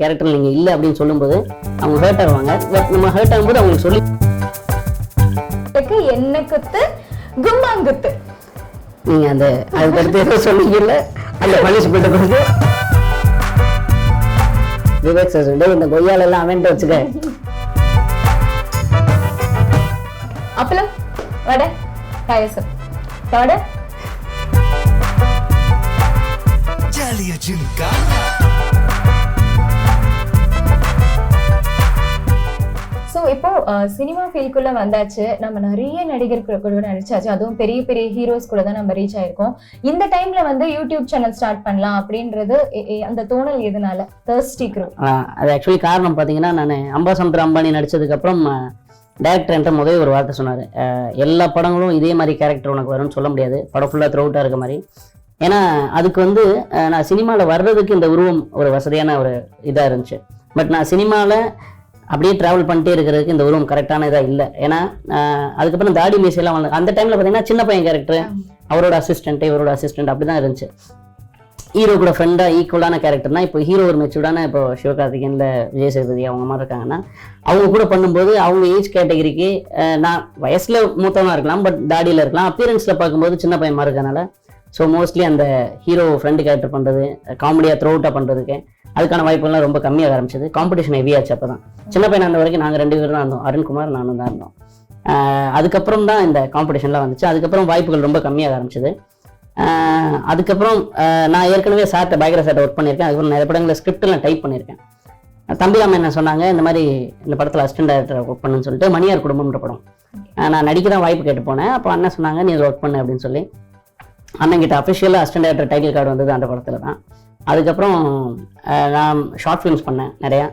Character நீங்க இல்ல அப்படின்னு சொல்லும்போது அவங்க ஹர்ட் ஆவாங்க. பட் நம்ம ஹர்ட் ஆகும்போது அவங்களுக்கு சொல்லி என்ன குத்து கும்மாங்குத்து நீங்க அந்த அதுக்கு அடுத்து ஏதோ சொன்னீங்கல்ல அந்த பனிஷ்மெண்ட் கொடுத்து விவேக் சார் இந்த கொய்யால எல்லாம் அவன்ட்டு வச்சுக்க. அப்பளம் வடை பாயசம் வடை ஜாலியா சின்கா. ஸோ இப்போ சினிமா ஃபீல்டுக்குள்ள வந்தாச்சு, நம்ம நிறைய நடிகர்கள் கூட நடிச்சாச்சு, அதுவும் பெரிய பெரிய ஹீரோஸ் கூட தான் நம்ம ரீச் ஆயிருக்கோம். இந்த டைம்ல வந்து யூடியூப் சேனல் ஸ்டார்ட் பண்ணலாம் அப்படின்றது அந்த தோணல் எதனால? தர்ஸ்டி க்ரூ அது ஆக்சுவலி காரணம் பார்த்தீங்கன்னா, நான் அம்பாசமுத்திர அம்பானி நடிச்சதுக்கு அப்புறம் டேரக்டர் என்கிட்ட முதல் ஒரு வார்த்தை சொன்னார், எல்லா படங்களும் இதே மாதிரி கேரக்டர் உனக்கு வரும்னு சொல்ல முடியாது, படம் ஃபுல்லாக த்ரூ அவுட்டாக இருக்க மாதிரி. ஏன்னா அதுக்கு வந்து நான் சினிமாவில் வர்றதுக்கு இந்த உருவம் ஒரு வசதியான ஒரு இதாக இருந்துச்சு. பட் நான் சினிமாவில் அப்படியே ட்ராவல் பண்ணிட்டே இருக்கிறதுக்கு இந்த உருவம் கரெக்டான இதாக இல்லை. ஏன்னா அதுக்கப்புறம் தாடி மீசையெல்லாம் வந்து அந்த டைமில் பார்த்தீங்கன்னா சின்ன பையன் கேரக்டர், அவரோட அசிஸ்டன்ட் இவரோட அசிஸ்டன்ட் அப்படி தான் இருந்துச்சு. ஹீரோ கூட ஃப்ரெண்டாக ஈக்குவலான கேரக்டர்னா இப்போ ஹீரோ ஒரு மெச்சூர்டான இப்போ சிவகார்த்திகேயன்ல விஜய் சேதுபதி அவங்க மாதிரி இருக்காங்கன்னா அவங்க கூட பண்ணும்போது அவங்க ஏஜ் கேட்டகரிக்கு நான் வயசில் மூத்தவனாக இருக்கலாம், பட் தாடியில் இருக்கலாம், அப்பியரன்ஸில் பார்க்கும்போது சின்ன பையன் மாதிரி இருக்கனால ஸோ மோஸ்ட்லி அந்த ஹீரோ ஃப்ரெண்டு கேரக்டர் பண்ணுறது காமெடியாக த்ரோ அவுட்டாக பண்ணுறதுக்கு அதுக்கான வாய்ப்புகள்லாம் ரொம்ப கம்மியாக ஆரம்பிச்சது. காம்படிஷன் ஹெவியாச்சு. அப்போ தான் சின்ன பையன் அந்த வரைக்கும் நாங்கள் 2 பேர் தான் இருந்தோம், அருண்குமார் நானும் தான் இருந்தோம். அதுக்கப்புறம் தான் இந்த காம்படிஷன்லாம் வந்துச்சு. அதுக்கப்புறம் வாய்ப்புகள் ரொம்ப கம்மியாக ஆரம்பிச்சது. அதுக்கப்புறம் நான் ஏற்கனவே சார்ட்ட பயங்கர சார்ட்ட ஒர்க் பண்ணியிருக்கேன். அதுக்கப்புறம் நிறைய படங்களில் ஸ்கிரிப்ட்லாம் டைப் பண்ணியிருக்கேன். தம்பிராமன் என்ன சொன்னாங்க, இந்த மாதிரி இந்த படத்தில் அசிஸ்டன்ட் டைரக்டர் ஒர்க் பண்ணுன்னு சொல்லிட்டு மணியார் குடும்பம்ன்ற படம் நான் நடிக்க தான் வாய்ப்பு கேட்டு போனேன். அப்போ அண்ணன் சொன்னாங்க நீ ஒர்க் பண்ணு அப்படின்னு சொல்லி. அண்ணங்கிட்ட அஃபிஷியலாக அசிஸ்டன்ட் டைரக்டர் டைட்டில் கார்டு வந்தது அந்த படத்தில் தான். அதுக்கப்புறம் நான் ஷார்ட் ஃபிலிம்ஸ் பண்ணேன் நிறையா.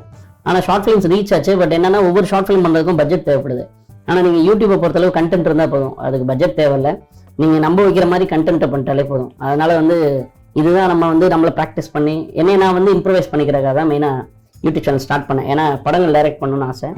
ஆனால் ஷார்ட் ஃபிலிம்ஸ் ரீச் ஆச்சு. பட் என்னென்னா ஒவ்வொரு ஷார்ட் ஃபிலிம் பண்ணுறதுக்கும் பட்ஜெட் தேவைப்படுது. ஆனால் நீங்கள் யூடியூப்பை பொறுத்தளவு கண்டென்ட் இருந்தால் போதும், அதுக்கு பட்ஜெட் தேவையில்லை. நீங்கள் நம்ப வைக்கிற மாதிரி கண்டென்ட்டை பண்ணிட்டாலே போதும். அதனால் வந்து இதுதான் நம்ம வந்து நம்மளை ப்ராக்டிஸ் பண்ணி என்னை நான் வந்து இம்ப்ரூவைஸ் பண்ணிக்கிறதுக்காக தான் மெயினாக யூடியூப் சேனல் ஸ்டார்ட் பண்ணேன். ஏன்னா படங்கள் டைரக்ட் பண்ணணும்னு ஆசை.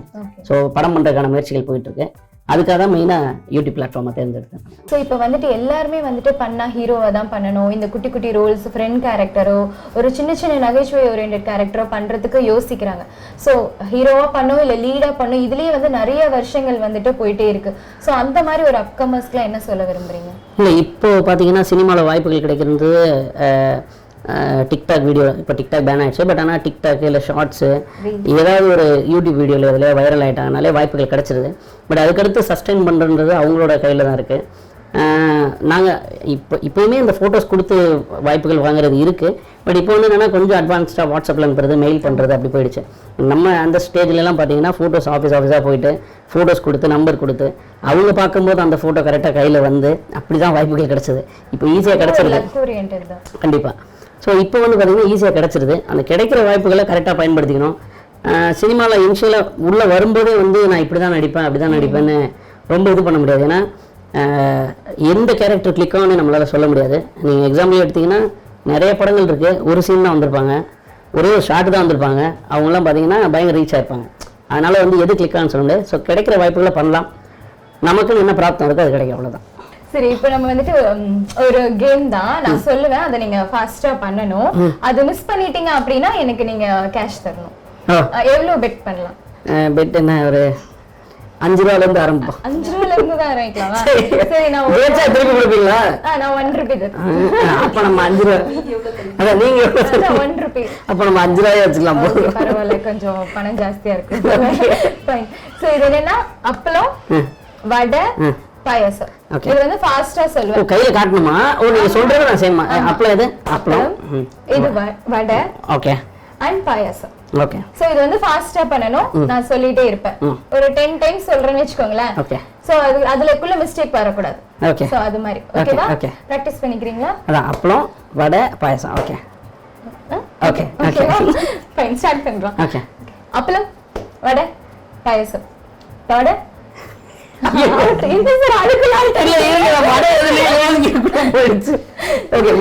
ஸோ படம் பண்ணுறதுக்கான முயற்சிகள் போயிட்டுருக்கு. அதுக்காக தான் மெயினாக யூடியூப் பிளாட்ஃபார்மை தேர்ந்தெடுத்தேன். ஸோ இப்போ வந்துட்டு எல்லாருமே வந்துட்டு பண்ணால் ஹீரோவை தான் பண்ணணும், இந்த குட்டி குட்டி ரோல்ஸ் ஃப்ரெண்ட் கேரக்டரோ ஒரு சின்ன சின்ன நகைச்சுவை ஓரியன்டட் கேரக்டரோ பண்ணுறதுக்கு யோசிக்கிறாங்க. ஸோ ஹீரோவாக பண்ணும் இல்லை லீடாக பண்ணும், இதுலேயே வந்து நிறைய வருஷங்கள் வந்துட்டு போயிட்டே இருக்கு. ஸோ அந்த மாதிரி ஒரு அப்கமர்ஸ்க்குலாம் என்ன சொல்ல விரும்புறீங்க? இல்லை இப்போ பார்த்தீங்கன்னா சினிமாவில் வாய்ப்புகள் கிடைக்கிறது டிக்டாக் வீடியோ. இப்போ டிக்டாக் பேன் ஆயிடுச்சு. பட் ஆனால் டிக்டாக் இல்லை ஷார்ட்ஸு ஏதாவது ஒரு யூடியூப் வீடியோவில் இதில் வைரல் ஆகிட்டாங்கனாலே வாய்ப்புகள் கிடச்சிருது. பட் அதுக்கடுத்து சஸ்டெயின் பண்ணுறது அவங்களோட கையில் தான் இருக்குது. நாங்கள் இப்போயுமே இந்த ஃபோட்டோஸ் கொடுத்து வாய்ப்புகள் வாங்குறது இருக்குது. பட் இப்போ வந்து என்னென்னா கொஞ்சம் அட்வான்ஸ்டாக வாட்ஸ்அப்பில் அனுப்புறது, மெயில் பண்ணுறது அப்படி போயிடுச்சு. நம்ம அந்த ஸ்டேஜ்லலாம் பார்த்தீங்கன்னா ஃபோட்டோஸ் ஆஃபீஸாக போயிட்டு ஃபோட்டோஸ் கொடுத்து நம்பர் கொடுத்து அவங்க பார்க்கும்போது அந்த ஃபோட்டோ கரெக்டாக கையில் வந்து அப்படி தான் வாய்ப்புகள் கிடச்சிது. இப்போ ஈஸியாக கிடச்சிருது கண்டிப்பாக. ஸோ இப்போ வந்து பார்த்திங்கன்னா ஈஸியாக கிடச்சிருது. அந்த கிடைக்கிற வாய்ப்புகளை கரெக்டாக பயன்படுத்திக்கணும். சினிமாவில் இனிஷியலாக உள்ளே வரும்போதே வந்து நான் இப்படி தான் நடிப்பேன் அப்படி தான் நடிப்பேன்னு ரொம்ப இது பண்ண முடியாது. ஏன்னா எந்த கேரக்டர் கிளிக் ஆகும்னு நம்மளால் சொல்ல முடியாது. நீங்கள் எக்ஸாம்பிள் எடுத்திங்கன்னா நிறைய படங்கள் இருக்குது, ஒரு சீன் தான் வந்திருப்பாங்க, ஒரே ஒரு ஷார்ட் தான் வந்திருப்பாங்க, அவங்களாம் பார்த்தீங்கன்னா பயங்கர ரீச் ஆகிருப்பாங்க. அதனால் வந்து எது கிளிக் ஆகுன்னு சொல்ல முடியாது. ஸோ கிடைக்கிற வாய்ப்புகளை பண்ணலாம், நமக்குன்னு என்ன பிராப்தம் இருக்கோ அது கிடைக்கும், அவ்வளோதான். சரி, இப்போ நம்ம வந்துட்டு ஒரு கேம் தான் நான் சொல்லுவேன், அதை நீங்க ஃபாஸ்டா பண்ணணும். அது மிஸ் பண்ணிட்டீங்க அப்படின்னா எனக்கு நீங்க கேஷ் தரணும். எவ்வளவு பெட் பண்ணலாம்? பெட் என்ன ஒரு 5 ரூபாயிலிருந்து ஆரம்பிப்போம். 5 ரூபாயில இருந்து தான் ஆரம்பிக்கலாமா? சரி, நான் திருப்பி கொடுப்பீங்களா? நான் 1 ரூபி தரேன். அப்ப நம்ம 5 ரூபாய் அதான் நீங்க 1 ரூபி. அப்ப நம்ம 5 ரூபாய் வச்சுக்கலாம். பரவாயில்ல, கொஞ்சம் பணம் ஜாஸ்தியா இருக்கு. ஃபைன். சோ இது என்னன்னா அப்பளம் வடை பாயாசம். இது வந்து ஃபாஸ்டா சொல்லுவேன். கையில காட்டணுமா? நீங்க சொல்றது நான் செய்யணுமா? அப்பளம் இது அப்பளம், இது vada, okay, and payasam. Okay. So இது வந்து ஃபாஸ்டா பண்ணனும். நான் சொல்லிட்டே இருப்பேன். ஒரு 10 டைம்ஸ் சொல்றேன்னு வெச்சுக்கோங்களேன். ஓகே. சோ அதுலக்குள்ள மிஸ்டேக் வர கூடாது. ஓகே. சோ அது மாதிரி ஓகேவா? பிராக்டீஸ் பண்ணிக்கிறீங்களா? அதான் appalam vada payasam. Okay okay okay fine, start பண்றோம். ஓகே. அப்பளம் வடை பாயாசம். வடை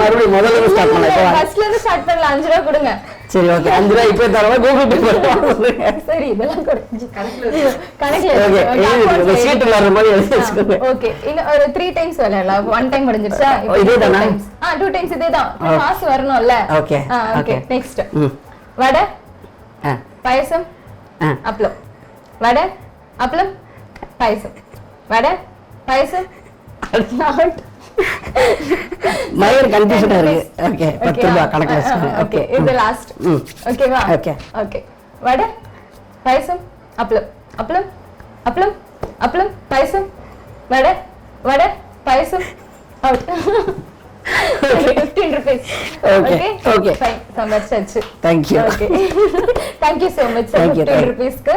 மறுபடியும் முதல்ல ஸ்டார்ட் பண்ணலாம். ஃபர்ஸ்ட்ல இருந்து ஸ்டார்ட் பண்ணலாம். 5 ரூபாய் கொடுங்க. சரி, ஓகே. 5 ரூபாய் இப்போ தரவா கூகுள் பே பண்ணுங்க. சரி, இதெல்லாம் கொஞ்சம் கணக்குல ஓகே. சீட் வர மாதிரி எழுதி வச்சுக்கோங்க. ஓகே. இன்னும் ஒரு 3 டைம்ஸ் விளையாடலாம். 1 டைம் முடிஞ்சிருச்சா? இதேதானா? 2 டைம்ஸ் இதேதான். காசு வரணும்ல. Okay okay. Next vada payasam ஆ. அப்பளம் வடை அப்பளம் பாயசம் வடை பாயசம் out. மயிர் கன்ஃபியூஷனா இருக்கு. ஓகே 10 ரூபாய் கணக்கு வச்சுக்கோங்க. ஓகே இது லாஸ்ட் ஓகேவா ஓகே ஓகே வடை பாயசம் அப்பளம் appalam appalam appalam payasam vada vada payasam out 15 rupees. Okay, okay. Fine. சமைச்சாச்சு. Thank you. Okay. Thank you so much. Thank you. 15 rupees க்கு.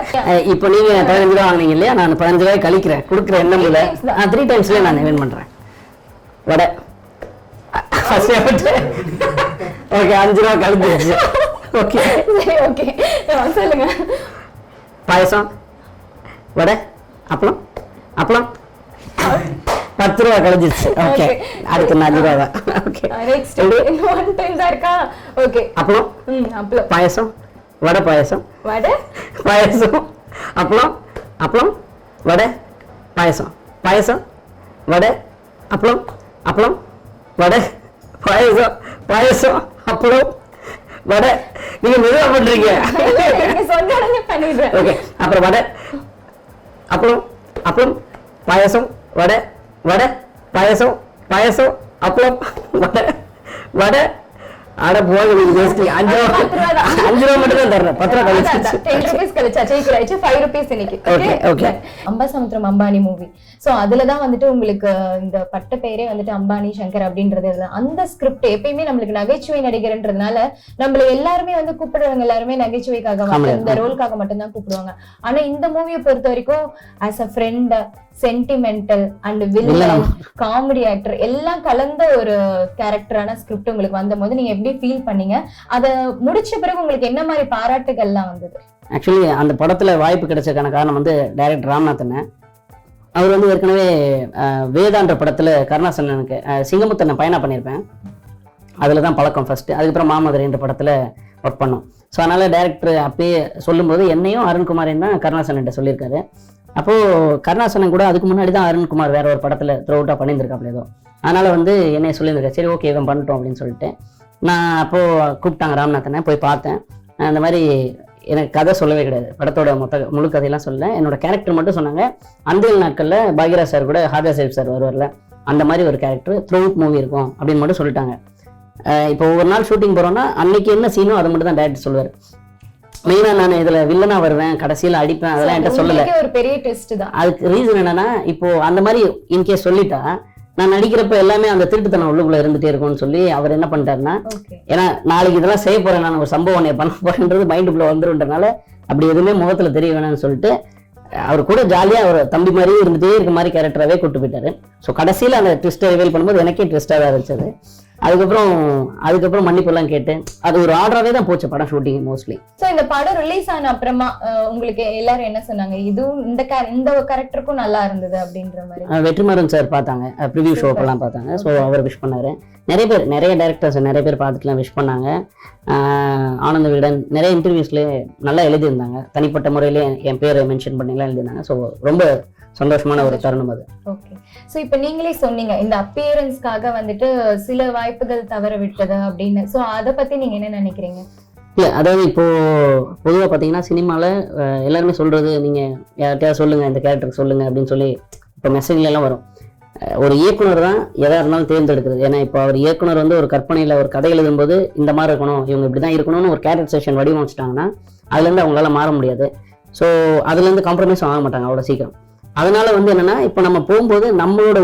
இப்போ நீங்க 15 ரூபாய் வாங்குனீங்க இல்லையா, நான் 15 ரூபாய் கழிக்கிறேன். கொடுக்குற எண்ணம்ல 3 டைம்ஸ்ல நான் வின் பண்றேன். வடை ஃபர்ஸ்ட் அவுட். ஓகே 5 ரூபாய் கழிஞ்சிருச்சு. ஓகே சரி ஓகே. சொல்லுங்க. பாயசம் வடை அப்பளம் அப்பளம் 10 ரூபாய் கழிஞ்சிருச்சு. ஓகே அடுத்து 5 ரூபாய் தான். ஓகே நெக்ஸ்ட் ஒன் டைம் தான் இருக்கா? ஓகே அப்பளம் அப்பளம் பாயசம் வடை பாயசம் வடை பாயசம் அப்பளம் அப்பளம் வடை பாயசம் பாயசம் வடை அப்பளம் அப்பளம் வடை பாயசம் பாயசம் அப்பளம் வடை. நீங்க மெதுவா பண்றீங்க. நீங்க சொன்ன உடனே பண்ணிடுறேன். ஓகே அப்புறம் வடை அப்பளம் அப்பளம் பாயசம் வடை வடை பாயசம் பாயசம் அப்பளம் வடை வடை. அட போக நீங்க ஜெஸ்ட் 5 ரூபாய் மட்டும் தான் தர்றேன். 10 ரூபாய் கழிச்சு 10 rupees கழிச்சா ஜெயிக்கிறாச்சு 5 rupees இன்னைக்கு. Okay okay Ambasamudram Ambani movie. So அதுல தான் வந்துட்டு உங்களுக்கு இந்த பட்ட பெயரே வந்துட்டு அம்பானி சங்கர் அப்படின்றது அந்த ஸ்கிரிப்ட் எப்பயுமே நம்மளுக்கு நகைச்சுவை நடிகர்ன்றதுனால நம்மள எல்லாருமே வந்து கூப்பிடுறவங்க எல்லாருமே நகைச்சுவைக்காக மட்டும் இந்த ரோலுக்காக மட்டும் தான் கூப்பிடுவாங்க. ஆனா இந்த மூவியை பொறுத்த வரைக்கும் as a friend sentimental and villain comedy actor எல்லாம் கலந்த ஒரு கேரக்டரான ஸ்கிரிப்ட் உங்களுக்கு வந்தபோது நீங்க எப்படி ஃபீல் பண்ணீங்க? அத முடிச்ச பிறகு உங்களுக்கு என்ன மாதிரி பாராட்டுகள்லாம் வந்தது? ஆக்சுவலி அந்த படத்துல வாய்ப்பு கிடைச்சதுக்கான காரணம் வந்து டைரக்டர் ராம்நாதன். அவர் வந்து ஏற்கனவே வேதான்ற படத்துல கருணாசனனுக்கு சிங்கமுத்தனை பயணம் பண்ணியிருப்பேன். அதுல தான் பழக்கம் ஃபர்ஸ்ட். அதுக்கப்புறம் மாமதுரைன்ற படத்துல ஒர்க் பண்ணோம். ஸோ அதனால டைரக்டர் அப்பயே சொல்லும்போது என்னையும் அருண்குமாரையும் தான் கருணாசன் சொல்லியிருக்காரு. அப்போ கருணாசனன் கூட அதுக்கு முன்னாடி தான் அருண்குமார் வேற ஒரு படத்துல த்ரூ அவுட்டா பண்ணியிருந்திருக்காப்ல ஏதோ. அதனால வந்து என்னைய சொல்லியிருந்திருக்கேன். சரி ஓகே இவன் பண்ணிட்டோம் அப்படின்னு சொல்லிட்டு நான் அப்போ கூப்பிட்டாங்க ராம்நாதனை. போய் பார்த்தேன். அந்த மாதிரி எனக்கு கதை சொல்லவே கிடையாது. படத்தோட முழு கதையெல்லாம் சொல்ல என்னோட கேரக்டர் மட்டும் சொன்னாங்க. அந்த நாட்கள்ல பாக்யராஜ் சார் கூட ஹாதா சைப் சார் வருவார்ல அந்த மாதிரி ஒரு கேரக்டர் த்ரூ அவுட் மூவி இருக்கும் அப்படின்னு மட்டும் சொல்லிட்டாங்க. இப்போ ஒவ்வொரு நாள் ஷூட்டிங் போறோம்னா அன்னைக்கு என்ன சீனோ அதை மட்டும் தான் டைரக்டர் சொல்லுவார். மெயினா நான் இதுல வில்லனா வருவேன் கடைசியில அடிப்பேன் அதெல்லாம் என்கிட்ட சொல்லல. ஒரு பெரிய டெஸ்ட் தான். அதுக்கு ரீசன் என்னன்னா இப்போ அந்த மாதிரி இன்கேஸ் சொல்லிட்டா நான் நடிக்கிறப்ப எல்லாமே அந்த திருட்டுத்தனம் உள்ளுக்குள்ள இருந்துட்டே இருக்கும்னு சொல்லி அவர் என்ன பண்ணிட்டாருன்னா, ஏன்னா நாளைக்கு இதெல்லாம் செய்ய போறேன் நான் ஒரு சம்பவம் பண்ண போறேன்றது மைண்டுக்குள்ள வந்துருன்றனால அப்படி எதுவுமே முகத்துல தெரிய வேணாம்னு சொல்லிட்டு அவர் கூட ஜாலியா ஒரு தம்பி மாதிரி இருந்துட்டே இருக்க மாதிரி கேரக்டராகவே கூட்டு போயிட்டாரு. ஸோ கடைசியில் அந்த ட்விஸ்ட்டை ரிவீல் பண்ணும்போது எனக்கே ட்விஸ்டாக தான் இருந்துச்சு. அதுக்கப்புறம் மன்னிப்பெல்லாம் கேட்டு அது ஒரு ஆர்டராகவே தான் போச்சு படம் ஷூட்டிங் மோஸ்ட்லி. ஸோ இந்த படம் ரிலீஸ் ஆன அப்புறமா உங்களுக்கு எல்லாரும் என்ன சொன்னாங்க? இதுவும் இந்த கேரக்டருக்கும் நல்லா இருந்தது அப்படின்ற மாதிரி வெற்றிமாறன் சார் பார்த்தாங்க, ப்ரிவியூ ஷோக்கெல்லாம் பார்த்தாங்க. ஸோ அவர் விஷ் பண்ணாரு. நிறைய டேரக்டர்ஸ் நிறைய பேர் பார்த்துட்டுலாம் விஷ் பண்ணாங்க. ஆனந்த விகடன் நிறைய இன்டர்வியூஸ்லேயே நல்லா எழுதியிருந்தாங்க. தனிப்பட்ட முறையிலே என் பேரை மென்ஷன் பண்ணிலாம் எழுதியிருந்தாங்க. ஸோ ரொம்ப சந்தோஷமான ஒரு தருணம் அது. ஓகே. ஸோ இப்போ நீங்களே சொன்னீங்க இந்த அப்பியரன்ஸ்க்காக வந்துட்டு சில வாய்ப்புகள் தவற விட்டது அப்படின்னு. ஸோ அதை பத்தி நீங்க என்ன நினைக்கிறீங்க? இல்லை அதாவது இப்போ பொதுவாக பார்த்தீங்கன்னா சினிமாவில் எல்லாருமே சொல்றது நீங்க யார்கிட்டயாவது சொல்லுங்க இந்த கேரக்டருக்கு சொல்லுங்க அப்படின்னு சொல்லி இப்போ மெசேஜ்ல எல்லாம் வரும். ஒரு இயக்குனர் தான் எதாக இருந்தாலும் தேர்ந்தெடுக்கிறது. ஏன்னா இப்போ அவர் இயக்குனர் வந்து ஒரு கற்பனையில் ஒரு கதை எழுதும்போது இந்த மாதிரி இருக்கணும் இவங்க இப்படி தான் இருக்கணும்னு ஒரு கேரக்டரைசேஷன் வடிவமைச்சிட்டாங்கன்னா அதுலேருந்து அவங்களால மாற முடியாது. ஸோ அதுலேருந்து காம்ப்ரமைஸும் ஆக மாட்டாங்க அவ்வளோ சீக்கிரம். அதனால வந்து என்னன்னா இப்போ நம்ம போகும்போது நம்மளோட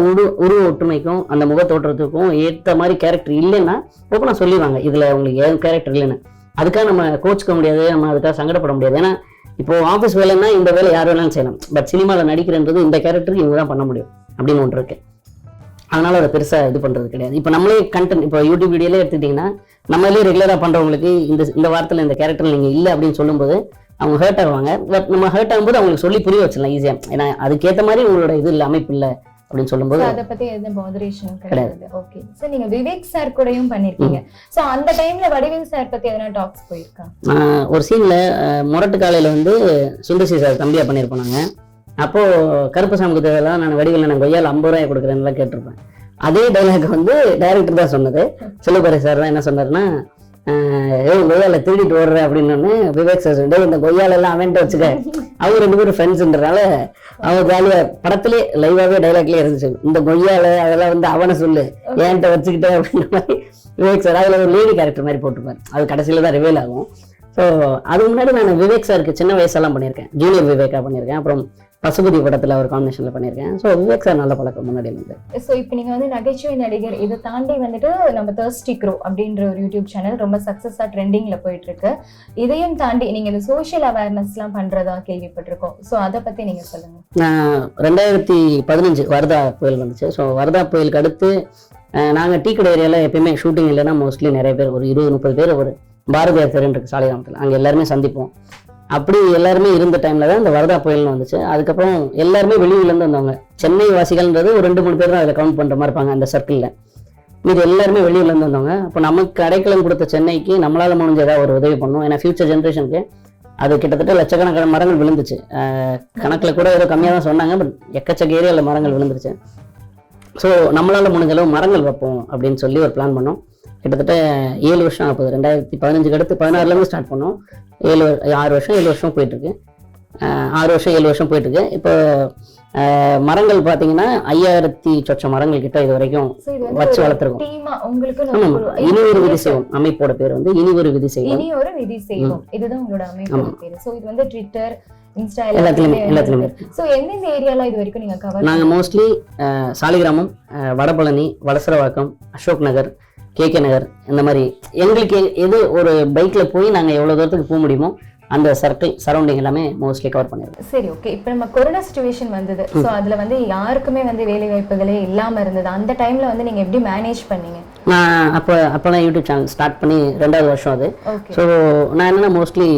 உருவ ஒற்றுமைக்கும் அந்த முகத்தோற்றத்துக்கும் ஏற்ற மாதிரி கேரக்டர் இல்லைன்னா ஓப்பனாக சொல்லிடுவாங்க இதுல உங்களுக்கு ஏன் கேரக்டர் இல்லைன்னு. அதுக்காக நம்ம கோச்சிக்க முடியாது, நம்ம அதுக்காக சங்கடப்பட முடியாது. ஏன்னா இப்போ ஆஃபீஸ் வேலைன்னா இந்த வேலை யார் வேணாலும் செய்யலாம். பட் சினிமாவில் நடிக்கிறன்றது இந்த கேரக்டருக்கு இவங்க தான் பண்ண முடியும் அப்படின்னு ஒன்று இருக்கு. அதனால அதை பெருசாக இது பண்ணுறது கிடையாது. இப்போ நம்மளே கண்டென்ட் இப்போ யூடியூப் வீடியோலே எடுத்துக்கிட்டிங்கன்னா நம்மளே ரெகுலராக பண்ணுறவங்களுக்கு இந்த வாரத்தில் இந்த கேரக்டர் நீங்கள் இல்லை அப்படின்னு சொல்லும்போது அவங்க ஹர்ட் ஆகுவாங்க. பட் நம்ம ஹர்ட் ஆகும்போது அவங்களுக்கு சொல்லி புரிய வச்சிடலாம் ஈஸியா. ஏன்னா அதுக்கேற்ற மாதிரி உங்களோட இது இல்லை அமைப்பு இல்லை அப்படின்னு சொல்லும்போது அதை பத்தி எந்த பாதரேஷனும் கிடையாது. ஓகே. சோ நீங்க விவேக் சார் கூடயும் பண்ணிருக்கீங்க. சோ அந்த டைம்ல வடிவேல் சார் பத்தி எதனா டாக்ஸ் போயிருக்கா? ஒரு சீன்ல முரட்டு காலையில வந்து சுந்தர்சி சார் தம்பியா பண்ணியிருப்போம் நாங்க. அப்போ கருப்பசாமிக்கு தேவையெல்லாம் நான் வடிவேல் நான் கொய்யால் 50 ரூபாய் கொடுக்குறேன்லாம் கேட்டிருப்பேன். அதே டைலாக் வந்து டைரக்டர் தான் சொன்னது. சிலபரி சார் தான் என்ன சொன்னாருன்னா கொய்யால திருடிட்டு ஓடுறேன் அப்படின்னு விவேக் சார் சொல்லிட்டு இந்த கொய்யால எல்லாம் அவன்ட்டு வச்சுக்க அவங்க 2 பேரும் ஃப்ரெண்ட்ஸ்ன்றனால அவங்க ஜாலியா படத்திலே லைவாவே டைலாக்லயே இருந்துச்சு, இந்த கொய்யால அதெல்லாம் வந்து அவனை சொல்லு ஏன்ட்ட வச்சுக்கிட்டேன் அப்படின்ற மாதிரி விவேக் சார் அதுல ஒரு லேடி கேரக்டர் மாதிரி போட்டுப்பாரு. அது கடைசியில தான் ரிவீல் ஆகும். ஸோ அதுக்கு முன்னாடி நான் விவேக் சாருக்கு சின்ன வயசெல்லாம் பண்ணியிருக்கேன், ஜூனியர் விவேக்கா பண்ணியிருக்கேன், அப்புறம் பசுபதி படத்துல ஒரு காம்பினேஷன்ல பண்ணியிருக்கேன். ஸோ விவேக் சார் நல்ல பழக்கம் முன்னாடி இருந்து. ஸோ இப்போ நீங்க வந்து நகைச்சுவை நடிகர் இதை தாண்டி வந்துட்டு நம்ம தர்ஸ்டி க்ரோ அப்படின்ற ஒரு யூடியூப் சேனல் ரொம்ப சக்ஸஸா ட்ரெண்டிங்ல போயிட்டு இருக்கு. இதையும் தாண்டி நீங்க இந்த சோஷியல் அவேர்னஸ்லாம் பண்றதா கேள்விப்பட்டிருக்கோம். ஸோ அதை பத்தி நீங்க சொல்லுங்க. நான் 2015 வர்தா புயல் வந்துச்சு. ஸோ வர்தா புயலுக்கு அடுத்து நாங்கள் டீ கடை ஏரியாவில் எப்பயுமே ஷூட்டிங் இல்லைன்னா மோஸ்ட்லி நிறைய பேர் ஒரு 20-30 பேர் ஒரு பாரதியார் தெருன்னு இருக்கு சாலிகிராமத்தில், அங்கே எல்லாருமே சந்திப்போம். அப்படி எல்லாருமே இருந்த டைமில் தான் இந்த வர்தா புயல்னு வந்துச்சு. அதுக்கப்புறம் எல்லாருமே வெளியூர்லேருந்து வந்தவங்க, சென்னை வாசிகள்ன்றது ஒரு 2-3 பேர் தான் அதில் கவுண்ட் பண்ணுற மாதிரி இருப்பாங்க அந்த சர்க்கிளில். மீது எல்லாருமே வெளியூர்லேருந்து வந்தவங்க. அப்போ நமக்கு அடைக்கலம் கொடுத்த சென்னைக்கு நம்மளால் முடிஞ்ச ஏதாவது ஒரு உதவி பண்ணணும். ஏன்னா ஃபியூச்சர் ஜென்ரேஷனுக்கு அது கிட்டத்தட்ட லட்சக்கணக்கான மரங்கள் விழுந்துச்சு. கணக்கில் கூட ஏதோ கம்மியாக தான் சொன்னாங்க, பட் எக்கச்சக்க ஏரியாவில் மரங்கள் விழுந்துருச்சு. ஸோ நம்மளால் முடிஞ்ச அளவு மரங்கள் வைப்போம் அப்படின்னு சொல்லி ஒரு பிளான் பண்ணோம். கிட்டத்தட்ட 7 வருஷம் ஆகுது. 2015 அடுத்து 16லேருந்து ஸ்டார்ட் பண்ணோம். 6 வருஷம் 7 வருஷம் போயிட்டுருக்கு. 6 வருஷம் 7 வருஷம் போயிட்டுருக்கு. இப்போ மரங்கள் பார்த்தீங்கன்னா 5000 சொச்ச மரங்கள் கிட்ட இது வரைக்கும் வச்சு வளர்த்துருக்கோம். இனி ஒரு விதி செய்வோம் அமைப்போட பேர் வந்து இனி ஒரு விதி செய்வோம். இதுதான் உங்களோட அமைப்போட பேர். ஸோ இது வந்து ட்விட்டர், இன்ஸ்டா எல்லாத்துலயுமே. ஸோ எந்தெந்த ஏரியால இது வரைக்கும் நீங்க கவர்? நாங்கள் மோஸ்ட்லி சாலிகிராமம், வடபழனி, வலசரவாக்கம், அசோக் நகர், கேகே நகர், இந்த மாதிரி எங்களுக்கு எது ஒரு பைக்ல போய் நாங்கள் எவ்வளோ தூரத்துக்கு போக முடியுமோ அந்த சர்க்கிள் சரௌண்டிங் எல்லாமே மோஸ்ட்லி கவர் பண்ணிடுறோம். சரி, ஓகே. இப்போ நம்ம கொரோனா சிச்சுவேஷன் வந்தது. ஸோ அதில் வந்து யாருக்குமே வந்து வேலை வாய்ப்புகளே இல்லாமல் இருந்தது. அந்த டைமில் வந்து நீங்கள் எப்படி மேனேஜ் பண்ணீங்க? நான் அப்போலாம் யூடியூப் சேனல் ஸ்டார்ட் பண்ணி 2வது வருஷம் அது. ஸோ நான் என்னென்னா மோஸ்ட்லி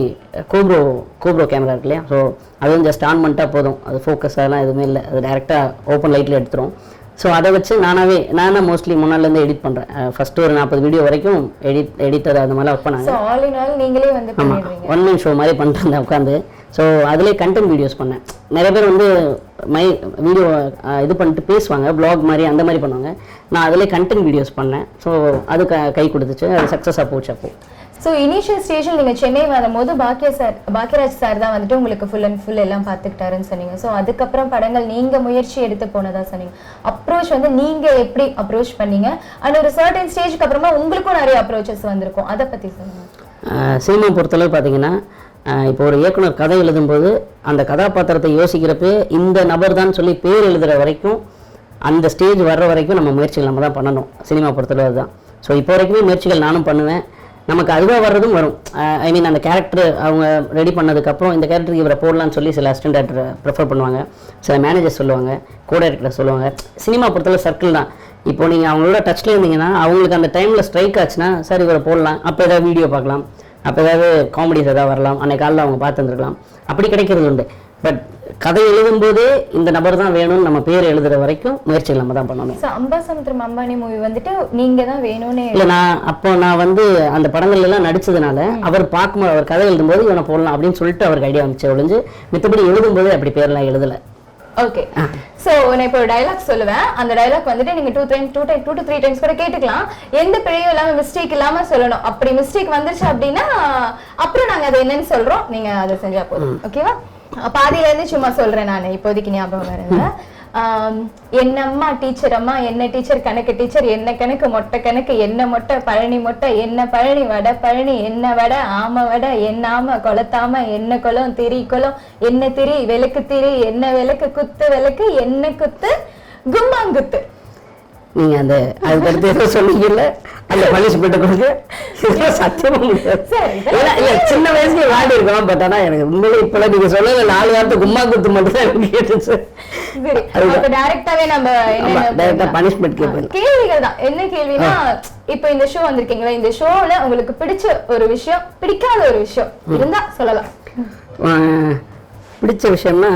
கோப்ரோ கேமரா இருக்கு இல்லையா, ஸோ அது வந்து ஜஸ்ட் ஆன் பண்ணிட்டா போதும், அது ஃபோக்கஸ் அதெல்லாம் எதுவுமே இல்லை, அது டேரெக்டாக ஓப்பன் லைட்டில் எடுத்துரும். ஸோ அதை வச்சு நானே மோஸ்ட்லி முன்னாடிலேருந்து எடிட் பண்ணுறேன். ஃபர்ஸ்ட் ஒரு 40 வீடியோ வரைக்கும் எடிட்டர் அந்த மாதிரிலாம் ஒர்க் பண்ணாங்க. ஆமாம், 1 man ஷோ மாதிரி பண்ணிட்டு உட்காந்து. ஸோ அதிலே கண்டென்ட் வீடியோஸ் பண்ணேன். நிறைய பேர் வந்து வீடியோ இது பண்ணிட்டு பேசுவாங்க, ப்ளாக் மாதிரி அந்த மாதிரி பண்ணுவாங்க. நான் அதிலே கண்டென்ட் வீடியோஸ் பண்ணேன். ஸோ அது கை கொடுத்துச்சு, அது சக்ஸஸாக போச்சு. அப்போ ஸோ இனிஷியல் ஸ்டேஜில் நீங்கள் சென்னை வரும்போது பாக்கியராஜ் சார் தான் வந்துட்டு உங்களுக்கு ஃபுல் அண்ட் ஃபுல் எல்லாம் பார்த்துக்கிட்டாருன்னு சொன்னீங்க. ஸோ அதுக்கப்புறம் படங்கள் நீங்கள் முயற்சி எடுத்து போனதா சொன்னீங்க. அப்ரோச் வந்து நீங்கள் எப்படி அப்ரோச் பண்ணீங்க? அண்ட் ஒரு சர்டன் ஸ்டேஜுக்கு அப்புறமா உங்களுக்கும் நிறைய அப்ரோச்சஸ் வந்திருக்கும், அதை பற்றி சொல்லுங்கள். சினிமா பொறுத்தளவு பார்த்தீங்கன்னா, இப்போ ஒரு இயக்குனர் கதை எழுதும்போது அந்த கதாபாத்திரத்தை யோசிக்கிறப்ப இந்த நபர் தான் சொல்லி பேர் எழுதுகிற வரைக்கும், அந்த ஸ்டேஜ் வர்ற வரைக்கும் நம்ம முயற்சிகள் நம்ம தான் பண்ணணும். சினிமா பொறுத்தளவு அதுதான். ஸோ இப்போ வரைக்குமே முயற்சிகள் நானும் பண்ணுவேன். நமக்கு அதுவாக வர்றதும் வரும். ஐ மீன் அந்த கேரக்டர் அவங்க ரெடி பண்ணதுக்கப்புறம் இந்த கேரக்டருக்கு இவரை போடலான்னு சொல்லி சில அசிஸ்டன்ட் டேரக்டர் ப்ரிஃபர் பண்ணுவாங்க, சில மேனேஜர் சொல்லுவாங்க, கோ டைரக்டர் சொல்லுவாங்க. சினிமா பொறுத்தளவு சர்க்கிள் தான். இப்போ நீங்கள் அவங்களோட டச்சில் இருந்தீங்கன்னா அவங்களுக்கு அந்த டைமில் ஸ்ட்ரைக் ஆச்சுன்னா சார் இவரை போடலாம், அப்போ ஏதாவது வீடியோ பார்க்கலாம், அப்போ ஏதாவது காமெடிஸ் ஏதாவது வரலாம், அன்னைக்கு காலையில் அவங்க பார்த்துருக்கலாம், அப்படி கிடைக்கிறது உண்டு. பட் கதை எழுதும்போதே இந்த நபர் தான் வேணும்னு நம்ம பேர் எழுதுற வரைக்கும் முயற்சிகள் நம்ம தான் பண்ணணும். அம்பாசமுத்திரம் அம்பானி மூவி வந்துட்டு நீங்க தான் வேணும்னு இல்லை, நான் வந்து அந்த படங்கள்ல எல்லாம் நடிச்சதுனால அவர் பார்க்கும்போது அவர் கதை எழுதும்போது இவனை போடலாம் அப்படின்னு சொல்லிட்டு அவருக்கு ஐடியா வந்துச்சு ஒழிஞ்சு, மித்தபடி எழுதும்போது அப்படி பேர்லாம் எழுதலை. ஓகே. சோ நான் இப்போ ஒரு டயலாக் சொல்லுவேன். அந்த டயலாக் வந்துட்டு நீங்க 2 to 3 டைம்ஸ் கூட கேட்டுக்கலாம். எந்த பிழையும் இல்லாம மிஸ்டேக் இல்லாம சொல்லணும். அப்படி மிஸ்டேக் வந்துருச்சு அப்படின்னா அப்புறம் நாங்க அதை என்னன்னு சொல்றோம், நீங்க அதை செஞ்சா போதும். ஓகேவா? பாதியில இருந்து சும்மா சொல்றேன் நான், இப்போதைக்கு ஞாபகம் வருங்க. என்ன அம்மா டீச்சர் அம்மா, என்ன டீச்சர் கணக்கு டீச்சர், என்ன கணக்கு மொட்டை கணக்கு, என்ன மொட்டை பழனி மொட்டை, என்ன பழனி வடை பழனி, என்ன வடை ஆம வடை, என்ன ஆம கொளத்தாம, என்ன குளம் திரி குளம், என்ன திரி விளக்கு திரி, என்ன விளக்கு குத்து விளக்கு, என்ன குத்து கும்மாங்குத்து. நீங்க அந்த அதுக்கடுத்து ஏதோ சொன்னீங்கல்ல அந்த பனிஷ்மெண்ட் கொடுக்க சத்தியமா முடியாது. இல்ல சின்ன வயசுல விளையாடி இருக்கலாம். பட் ஆனா எனக்கு உண்மையிலே இப்ப நீங்க சொல்லல 4 வாரத்தை கும்மா குத்து மட்டும் தான் எனக்கு கேட்டுச்சு. டைரக்டாவே நம்ம பனிஷ்மெண்ட் கேள்விகள் தான். என்ன கேள்வினா, இப்ப இந்த ஷோ வந்திருக்கீங்களா, இந்த ஷோல உங்களுக்கு பிடிச்ச ஒரு விஷயம், பிடிக்காத ஒரு விஷயம் இருந்தா சொல்லலாம். பிடிச்ச விஷயம்னா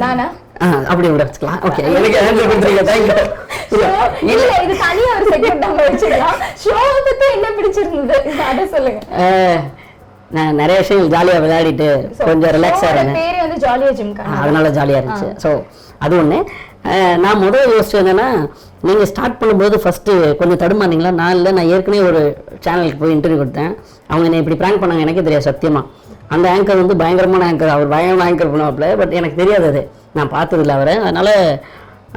நானா அப்படி வச்சுக்கலாம். ஓகே, எனக்கு ஆன்சர் கொடுத்துருங்க. தேங்க்யூ. இல்ல இது தனியா ஒரு செக்மெண்ட் நம்ம வச்சுக்கலாம். ஷோ பத்தி என்ன பிடிச்சிருந்தது அத சொல்லுங்க. நான் நிறைய விஷயம் ஜாலியா விளையாடிட்டு கொஞ்சம் ரிலாக்ஸா இருந்தேன். பேரே வந்து ஜாலியா ஜிம்கா, அதனால ஜாலியா இருந்துச்சு. ஸோ அது ஒண்ணு. நான் முதல்ல யோசிச்சு என்னன்னா, நீங்கள் ஸ்டார்ட் பண்ணும்போது ஃபஸ்ட்டு கொஞ்சம் தடுமாறிங்களா? நான் ஏற்கனவே ஒரு சேனலுக்கு போய் இன்டர்வியூ கொடுத்தேன். அவங்க என்னை இப்படி ப்ராங்க் பண்ணாங்க, எனக்கே தெரியாது சத்தியமாக. அந்த ஆங்கர் வந்து பயங்கரமான ஆங்கர், அவர் பயங்கரமான ஆங்கர் பண்ணுவாப்புல. பட் எனக்கு தெரியாது அது, நான் பார்த்ததில்ல அவரை. அதனால்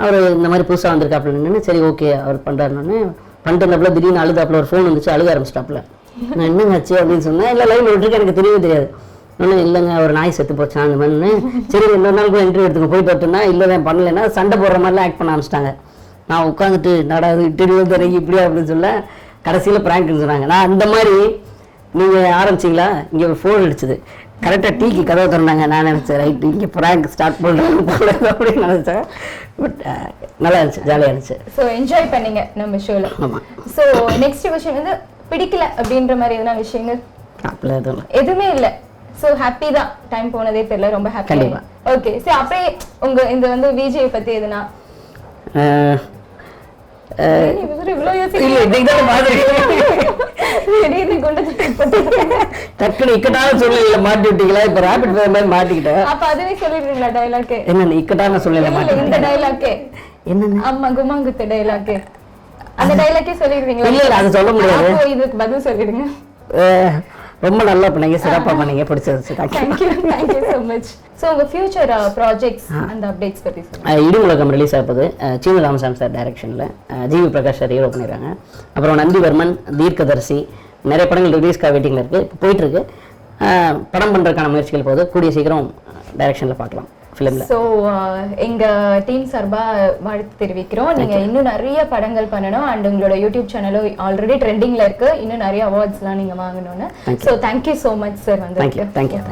அவர் இந்த மாதிரி புதுசாக வந்திருக்காப்புலன்னு சரி ஓகே அவர் பண்ணுறாருன்னு பண்ணிட்டு இருந்தப்பல திடீர்னு அழுதாப்புல, ஒரு ஃபோன் வந்துச்சு, அழுக ஆரம்பிச்சிட்டாப்புல. நான் என்னங்காச்சு அப்படின்னு சொன்னேன். இல்லை லைவ் விட்டுருக்கு, எனக்கு தெரியவே தெரியாது. ஒன்றும் இல்லைங்க ஒரு நாய் செத்து போச்சா அந்த மாதிரின்னு. சரி இன்னொரு நாள் கூட இன்டர்வியூ எடுத்துக்க போயிட்டு வரட்டுன்னா இல்லை பண்ணலைன்னா சண்டை போடுற மாதிரிலாம் ஆக்ட் பண்ண ஆரம்பிச்சிட்டாங்க. நான் உட்காந்துட்டு நடாது இன்டர்வியூ தரீங்க இப்படியா அப்படின்னு சொல்ல கடைசியில் ப்ராங்க்னு சொன்னாங்க. நான் அந்த மாதிரி நீங்கள் ஆரம்பிச்சிங்களா, இங்கே ஒரு ஃபோன் அடிச்சுது, கரெக்டாக டீக்கு கதவை திறந்தாங்க. நான் நினச்சேன் ரைட் இங்கே ப்ராங்க் ஸ்டார்ட் பண்ணுறேன் அப்படின்னு நினச்சேன். பட் நல்லா இருந்துச்சு, ஜாலியாக இருந்துச்சு. ஸோ என்ஜாய் பண்ணீங்க நம்ம ஷோவில். ஆமாம். ஸோ நெக்ஸ்ட் விஷயம் வந்து பிடிக்கல அப்படின்ற மாதிரி எதுனா விஷயங்கள் அப்படிலாம் எதுவும் இல்லை. எதுவுமே இல்லை. ஸோ ஹாப்பி தான், டைம் போனதே தெரியல, ரொம்ப ஹாப்பி. கண்டிப்பா. ஓகே சரி, அப்படியே உங்க இந்த வந்து விஜய் பத்தி எதுனா டக்குனு இக்கட்டான சூழ்நிலையில மாட்டி விட்டீங்களா? இப்ப ராபிட் ஃபயர் மாதிரி மாட்டிக்கிட்டேன். அப்ப அதுவே சொல்லிடுறீங்களா டைலாக்? என்ன இக்கட்டான சூழ்நிலை மாட்டி இந்த டைலாக் என்னன்னு? அம்மா குமாங்குத்து டைலாக், அந்த டைலாக்கே சொல்லிடுவீங்களா? இல்ல அது சொல்ல முடியாது. அப்போ இதுக்கு பதில் சொல்லிடுங்க. ரொம்ப நல்லா பண்ணீங்க, சிறப்பா பண்ணீங்க, பிடிச்சிருச்சு. Thank you so much. ஸோ உங்க ஃபியூச்சர் ப்ராஜெக்ட்ஸ் அந்த அப்டேட்ஸ் பத்தி சொல்லுங்க. இடிமுழக்கம் ரிலீஸ் ஆகுது. சீனு ராமசாமி சார் டைரக்ஷனில் ஜிவி பிரகாஷ் சார் ஹீரோ பண்ணிடுறாங்க. அப்புறம் நந்திவர்மன், தீர்க்கதரிசி, நிறைய படங்கள் ரிலீஸ்க்காக வெயிட்டிங்கில் இருக்குது. இப்போ போயிட்டுருக்கு. படம் பண்ணுறதுக்கான முயற்சிகள் போது கூடிய சீக்கிரம் டைரக்ஷனில் பார்க்கலாம் ஃபிலிமில். ஸோ எங்கள் டீம் சார்பாக வாழ்த்து தெரிவிக்கிறோம். நீங்கள் இன்னும் நிறைய படங்கள் பண்ணணும் அண்ட் உங்களோட யூடியூப் சேனலும் ஆல்ரெடி ட்ரெண்டிங்கில் இருக்குது. இன்னும் நிறைய அவார்ட்ஸ்லாம் நீங்கள் வாங்கணும்னு. So thank you so much sir வந்து. தேங்க்யூ.